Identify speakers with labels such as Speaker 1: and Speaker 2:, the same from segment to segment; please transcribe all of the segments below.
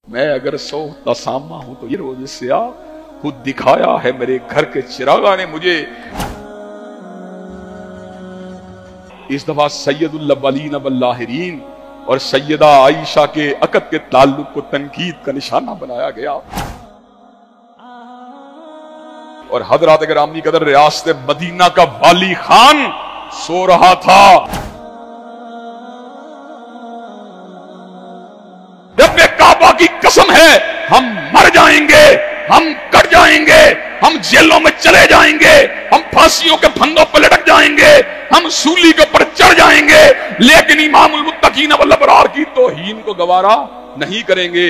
Speaker 1: میں اگر سوختہ سامہ ہوں تو یہ روز سیاہ خود دکھایا ہے میرے گھر کے چراغاں نے مجھے۔ اس دفعہ سید الاولین والآخرین اور سیدہ عائشہ کے عقد کے تعلق کو تنقید کا نشانہ بنایا گیا، اور حضرات گرامی قدر ریاست مدینہ کا والی خان سو رہا تھا۔ رب کعبہ کی قسم ہے ہم مر جائیں گے، ہم کٹ جائیں گے، ہم جیلوں میں چلے جائیں گے، ہم پھانسیوں کے پھندوں پر لٹک جائیں گے، ہم سولی کے اوپر چڑھ جائیں گے، لیکن امام المتقین والابرار کی توہین کو گوارا نہیں کریں گے۔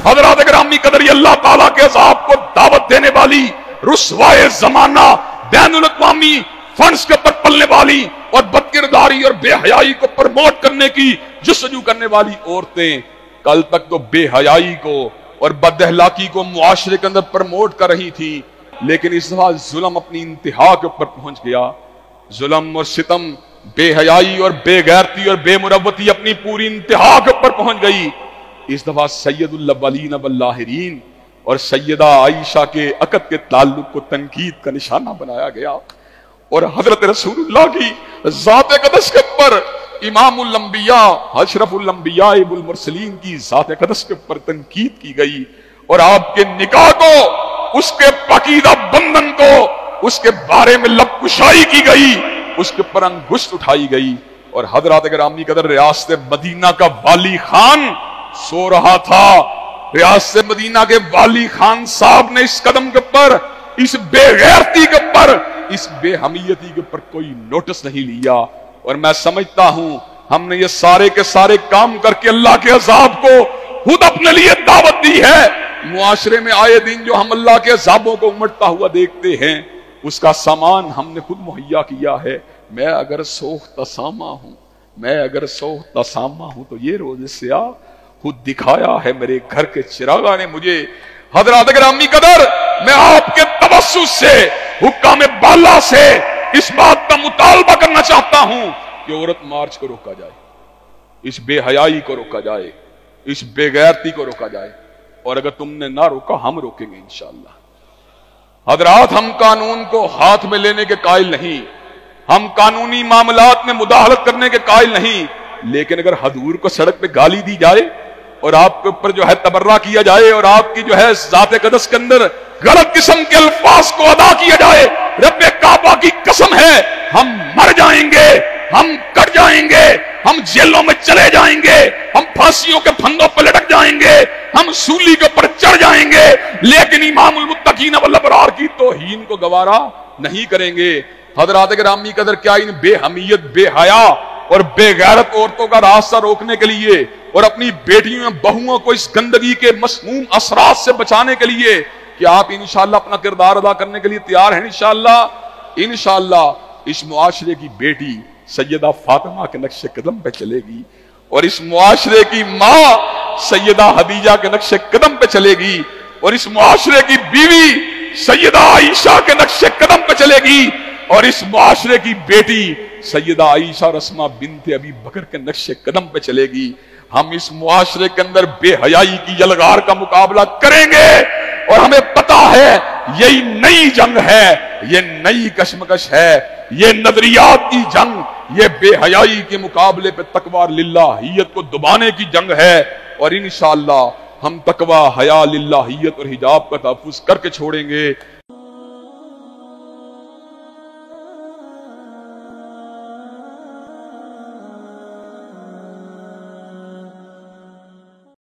Speaker 1: حضرات گرامی قدر اللہ تعالیٰ کے عذاب کو دعوت دینے والی، رسوائے زمانہ، بین الاقوامی فنڈز کے اوپر پلنے والی اور بدکرداری اور بے حیائی کو پروموٹ کرنے کی جستجو کرنے والی عورتیں کل تک تو بے حیائی کو اور بد اخلاقی کو معاشرے کے اندر پروموٹ کر رہی تھی، لیکن اس دفعہ ظلم اپنی انتہا کے اوپر پہنچ گیا۔ ظلم اور ستم، بے حیائی اور بے غیرتی اور بے مروتی اپنی پوری انتہا کے اوپر پہنچ گئی۔ اس دفعہ سید الاولین والآخرین اور سیدہ عائشہ کے عقد کے تعلق کو تنقید کا نشانہ بنایا گیا، اور حضرت رسول اللہ کی ذات اقدس کے اوپر امام الانبیاء اشرف الانبیاء والمرسلین کی ذات اقدس کے اوپر تنقید کی گئی، اور آپ کے نکاح کو، اس کے پاکیزہ بندھن کو، اس کے بارے میں لب کشائی کی گئی، اس کے اوپر انگشت اٹھائی گئی، اور حضرات گرامی قدر ریاست مدینہ کا والی خان سو رہا تھا۔ ریاست مدینہ کے والی خان صاحب نے اس قدم کے اوپر، اس بے غیرتی کے اوپر، اس بے حمیتی کے اوپر کوئی نوٹس نہیں لیا، اور میں سمجھتا ہوں ہم نے یہ سارے کے سارے کام کر کے اللہ کے عذاب کو خود اپنے لیے دعوت دی ہے۔ معاشرے میں آئے دن جو ہم اللہ کے عذابوں کو امٹتا ہوا دیکھتے ہیں، اس کا سامان ہم نے خود مہیا کیا ہے۔ میں اگر سوختہ سامہ ہوں، میں اگر سوختہ سامہ ہوں تو یہ روز سیاہ خود دکھایا ہے میرے گھر کے چراغاں نے مجھے۔ حضرات گرامی قدر، میں آپ کے توسط سے، حکام بالا سے اس بات کا مطالبہ کرنا چاہتا ہوں کہ عورت مارچ کو روکا جائے، اس بے حیائی کو روکا جائے، اس بے غیرتی کو روکا جائے، اور اگر تم نے نہ روکا ہم روکیں گے انشاءاللہ۔ حضرات، ہم قانون کو ہاتھ میں لینے کے قائل نہیں، ہم قانونی معاملات میں مداخلت کرنے کے قائل نہیں، لیکن اگر حضور کو سڑک پہ گالی دی جائے اور آپ کے اوپر جو ہے تبرہ کیا جائے اور آپ کی جو ہے ذات اقدس کے اندر غلط قسم کے الفاظ کو ادا کیا جائے، رب کعبہ کی قسم ہے ہم مر جائیں گے، ہم کٹ جائیں گے، ہم جیلوں میں چلے جائیں گے، ہم پھانسیوں کے پھندوں پر لٹک جائیں گے، ہم سولی کے اوپر چڑھ جائیں گے، لیکن امام المتقین والابرار کی توہین کو گوارا نہیں کریں گے۔ حضرات گرامی قدر، کیا ان بے حمیت، بے حیا اور بے غیرت عورتوں کا راستہ روکنے کے لیے اور اپنی بیٹیوں بہوؤں کو اس گندگی کے مسموم اثرات سے بچانے کے لیے کیا آپ انشاءاللہ اپنا کردار ادا کرنے کے لیے تیار ہیں؟ انشاءاللہ اس معاشرے کی بیٹی سیدہ فاطمہ کے نقش قدم پہ چلے گی، اور اس معاشرے کی ماں سیدہ خدیجہ کے نقش قدم پہ چلے گی، اور اس معاشرے کی بیوی سیدہ عائشہ کے نقش قدم پہ چلے گی، اور اس معاشرے کی بیٹی سیدہ عائشہ رسمہ بنت ابی بکر کے نقش قدم پہ چلے گی۔ ہم اس معاشرے کے اندر بے حیائی کی یلغار کا مقابلہ کریں گے، اور ہمیں پتا ہے یہی نئی جنگ ہے، یہ نئی کشمکش ہے، یہ نظریات کی جنگ، یہ بے حیائی کے مقابلے پہ تقوی للہیت کو دبانے کی جنگ ہے، اور انشاءاللہ ہم تقوی، حیا، للہیت اور حجاب کا تحفظ کر کے چھوڑیں گے۔